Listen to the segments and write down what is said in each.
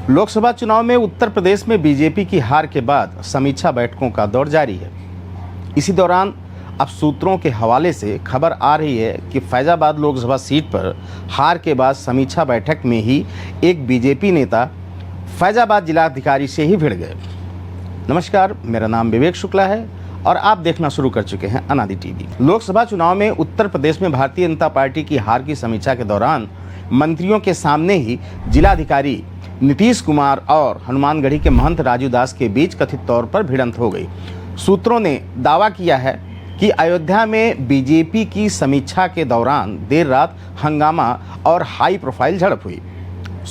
लोकसभा चुनाव में उत्तर प्रदेश में बीजेपी की हार के बाद समीक्षा बैठकों का दौर जारी है। इसी दौरान अब सूत्रों के हवाले से खबर आ रही है कि फैजाबाद लोकसभा सीट पर हार के बाद समीक्षा बैठक में ही एक बीजेपी नेता फैजाबाद जिलाधिकारी से ही भिड़ गए। नमस्कार, मेरा नाम विवेक शुक्ला है और आप देखना शुरू कर चुके हैं अनादि टीवी। लोकसभा चुनाव में उत्तर प्रदेश में भारतीय जनता पार्टी की हार की समीक्षा के दौरान मंत्रियों के सामने ही जिलाधिकारी नीतीश कुमार और हनुमानगढ़ी के महंत राजू दास के बीच कथित तौर पर भिड़ंत हो गई। सूत्रों ने दावा किया है कि अयोध्या में बीजेपी की समीक्षा के दौरान देर रात हंगामा और हाई प्रोफाइल झड़प हुई।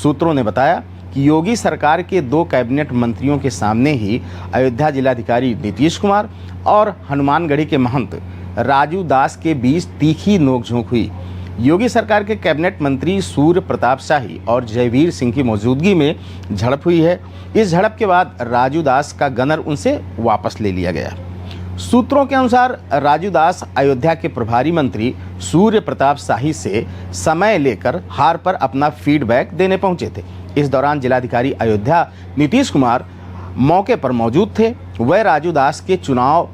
सूत्रों ने बताया कि योगी सरकार के 2 कैबिनेट मंत्रियों के सामने ही अयोध्या जिलाधिकारी नीतीश कुमार और हनुमानगढ़ी के महंत राजू दास के बीच तीखी नोकझोंक हुई। योगी सरकार के कैबिनेट मंत्री सूर्य प्रताप शाही और जयवीर सिंह की मौजूदगी में झड़प हुई है। इस झड़प के बाद राजू दास का गनर उनसे वापस ले लिया गया। सूत्रों के अनुसार राजू दास अयोध्या के प्रभारी मंत्री सूर्य प्रताप शाही से समय लेकर हार पर अपना फीडबैक देने पहुंचे थे। इस दौरान जिलाधिकारी अयोध्या नीतीश कुमार मौके पर मौजूद थे। वह राजू दास के चुनाव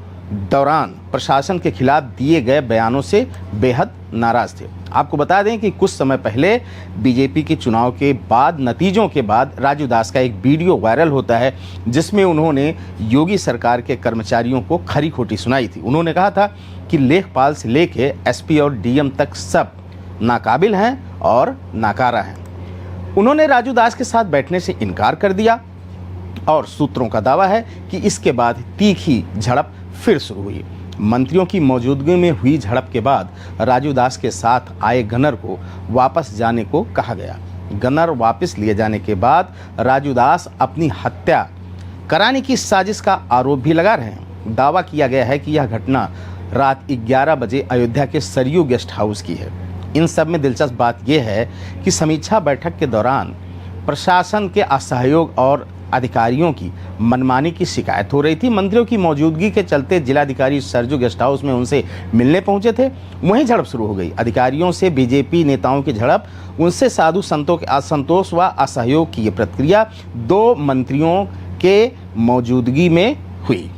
दौरान प्रशासन के खिलाफ दिए गए बयानों से बेहद नाराज थे। आपको बता दें कि कुछ समय पहले बीजेपी के चुनाव के बाद नतीजों के बाद राजू दास का एक वीडियो वायरल होता है जिसमें उन्होंने योगी सरकार के कर्मचारियों को खरी खोटी सुनाई थी। उन्होंने कहा था कि लेखपाल से लेके एसपी और डीएम तक सब नाकाबिल हैं और नाकारा हैं। उन्होंने राजू दास के साथ बैठने से इनकार कर दिया और सूत्रों का दावा है कि इसके बाद तीखी झड़प फिर शुरू हुई। मंत्रियों की मौजूदगी में हुई झड़प के बाद राजू दास के साथ आए गनर को वापस जाने को कहा गया। गनर वापस लिए जाने के बाद राजू दास अपनी हत्या कराने की साजिश का आरोप भी लगा रहे हैं। दावा किया गया है कि यह घटना रात 11 बजे अयोध्या के सरयू गेस्ट हाउस की है। इन सब में दिलचस्प बात यह है कि समीक्षा बैठक के दौरान प्रशासन के असहयोग और अधिकारियों की मनमानी की शिकायत हो रही थी। मंत्रियों की मौजूदगी के चलते जिलाधिकारी सरयू गेस्ट हाउस में उनसे मिलने पहुंचे थे। वहीं झड़प शुरू हो गई। अधिकारियों से बीजेपी नेताओं की झड़प, उनसे साधु संतों के असंतोष व असहयोग की ये प्रतिक्रिया 2 मंत्रियों के मौजूदगी में हुई।